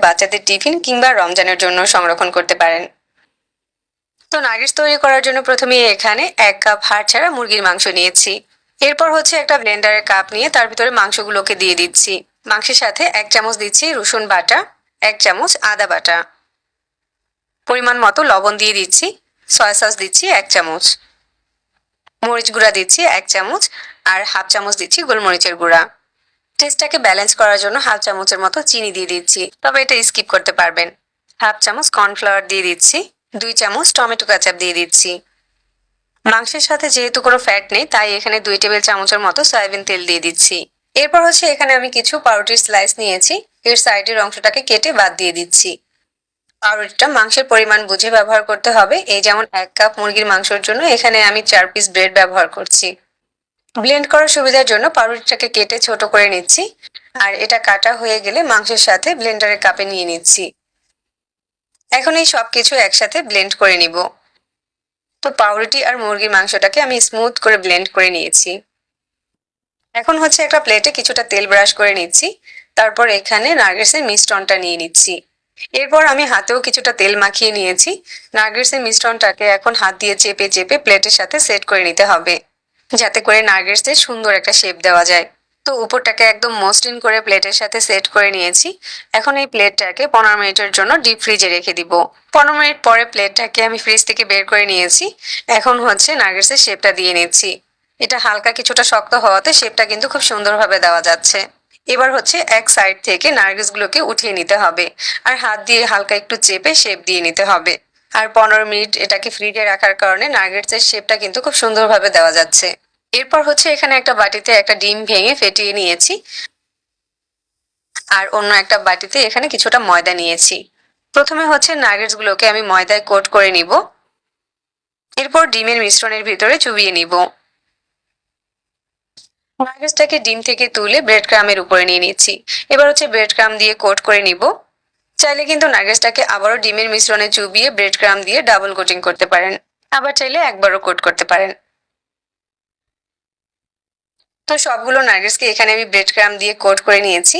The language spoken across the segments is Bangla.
বাচ্চাদের টিফিন কিংবা রমজানের জন্য সংরক্ষণ করতে পারেন। তো নাগেটস তৈরি করার জন্য প্রথমে এখানে 1 কাপ হাড় ছাড়া মুরগির মাংস নিয়েছি। এরপর হচ্ছে একটা ব্লেন্ডারের কাপ নিয়ে তার ভিতরে মাংসগুলোকে দিয়ে দিচ্ছি। মাংসের সাথে 1 চামচ দিচ্ছি রসুন বাটা, 1 চামচ আদা বাটা, পরিমাণ মতো লবণ দিয়ে দিচ্ছি, সয়া সস দিচ্ছি 1 চামচ, মরিচ গুঁড়া দিচ্ছি 1 চামচ, আর হাফ চামচ দিচ্ছি গোলমরিচের গুঁড়া। টেস্টটাকে ব্যালেন্স করার জন্য হাফ চামচের মতো চিনি দিয়ে দিচ্ছি, তবে এটা স্কিপ করতে পারবেন। হাফ চামচ কর্নফ্লাওয়ার দিয়ে দিচ্ছি, 2 চামচ টমেটো কেচাপ দিয়ে দিচ্ছি। মাংসের সাথে যেহেতু কোনো ফ্যাট নেই তাই এখানে 2 টেবিল চামচের মতো সয়াবিন তেল দিয়ে দিচ্ছি। এরপর হচ্ছে এখানে আমি কিছু পাউরুটির স্লাইস নিয়েছি, এর সাইডের অংশটাকে কেটে বাদ দিয়ে দিচ্ছি। পাউরুটিটা মাংসের পরিমাণ বুঝে ব্যবহার করতে হবে। এই যেমন 1 কাপ মুরগির মাংসের জন্য এখানে আমি 4 পিস ব্রেড ব্যবহার করছি। ব্লেন্ড করার সুবিধার জন্য পাউরুটিটাকে কেটে ছোট করে নিচ্ছি, আর এটা কাটা হয়ে গেলে মাংসের সাথে ব্লেন্ডারের কাপে নিয়ে নিচ্ছি। এখন এই সবকিছু একসাথে ব্লেন্ড করে নিব। তো পাউরুটি আর মুরগির মাংসটাকে আমি স্মুথ করে ব্লেন্ড করে নিয়েছি। এখন হচ্ছে একটা প্লেটে কিছুটা তেল ব্রাশ করে নিচ্ছি, তারপর এখানে নাগেটসের মিশ্রণটা নিয়ে নিচ্ছি। এরপর আমি হাতেও কিছুটা তেল মাখিয়ে নিয়েছি। নাগেটসের মিশ্রণটাকে এখন হাত দিয়ে চেপে চেপে প্লেটের সাথে সেট করে নিতে হবে, যাতে করে নাগেটসের সুন্দর একটা শেপ দেওয়া যায়। তো উপরটাকে একদম মসৃণ করে প্লেটের সাথে সেট করে নিয়েছি। এখন এই প্লেটটাকে 15 মিনিটের জন্য ডিপ ফ্রিজে রেখে দিব। 15 মিনিট পরে প্লেটটাকে আমি ফ্রিজ থেকে বের করে নিয়েছি। এখন হচ্ছে নাগেটসের শেপটা দিয়ে নিচ্ছি। এটা হালকা কিছুটা শক্ত হওয়াতে শেপটা কিন্তু খুব সুন্দরভাবে দেওয়া যাচ্ছে। এবার হচ্ছে এক সাইড থেকে নাগেটসগুলোকে উঠিয়ে নিতে হবে, আর হাত দিয়ে হালকা একটু চেপে শেপ দিয়ে নিতে হবে। আর 15 মিনিট এটাকে ফ্রিজে রাখার কারণে নাগেটসের শেপটা কিন্তু খুব সুন্দরভাবে দেওয়া যাচ্ছে। এরপর হচ্ছে এখানে একটা বাটিতে একটা ডিম ভেঙে ফেটিয়ে নিয়েছি, আর অন্য একটা বাটিতে এখানে কিছুটা ময়দা নিয়েছি। প্রথমে হচ্ছে নাগেটসগুলোকে আমি ময়দায় কোট করে নিব, এরপর ডিমের মিশ্রণের ভিতরে চুবিয়ে নিব। নাগেটসটাকে ডিম থেকে তুলে ব্রেড ক্রামের উপরে নিয়ে নিচ্ছি। এবার হচ্ছে ব্রেড ক্রাম দিয়ে কোট করে নিব। চাইলে কিন্তু নাগেটসটাকে আবারও ডিমের মিশ্রণে চুবিয়ে ব্রেড ক্রাম দিয়ে ডাবল কোটিং করতে পারেন, আবার চাইলে একবারও কোট করতে পারেন। তো সবগুলো নাগেটসকে এখানে আমি ব্রেড ক্রাম দিয়ে কোট করে নিয়েছি।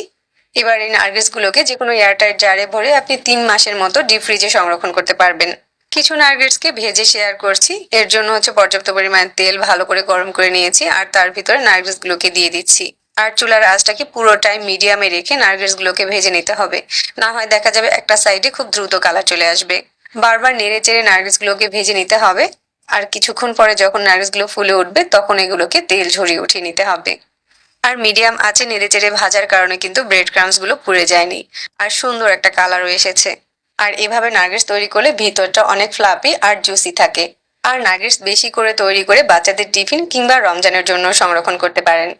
এবার এই নাগেটসগুলোকে যে কোনো এয়ারটাইট জারে ভরে আপনি 3 মাসের মতো ডিপ ফ্রিজে সংরক্ষণ করতে পারবেন। কিছু নাগেটসকে ভেজে শেয়ার করছি, এর জন্য হচ্ছে পর্যাপ্ত পরিমাণে তেল ভালো করে গরম করে নিয়েছি, আর তার ভিতরে নাগেটসগুলোকে দিয়ে দিচ্ছি। আর চুলার আঁচটাকে পুরোটাই মিডিয়ামে রেখে নাগেটসগুলোকে ভেজে নিতে হবে, না হয় দেখা যাবে একটা সাইডে খুব দ্রুত কালার চলে আসবে। বারবার নেড়ে চেড়ে নাগেটসগুলোকে ভেজে নিতে হবে, আর কিছুক্ষণ পরে যখন নাগেটসগুলো ফুলে উঠবে তখন এগুলোকে তেল ঝরিয়ে উঠিয়ে নিতে হবে। আর মিডিয়াম আঁচে নেড়েচেড়ে ভাজার কারণে কিন্তু ব্রেড ক্রাম্সগুলো পুড়ে যায়নি, আর সুন্দর একটা কালারও এসেছে। আর এভাবে নাগেটস তৈরি করলে ভিতরটা অনেক ফ্লাফি আর জুসি থাকে। আর নাগেটস বেশি করে তৈরি করে বাচ্চাদের টিফিন কিংবা রমজানের জন্য সংরক্ষণ করতে পারেন।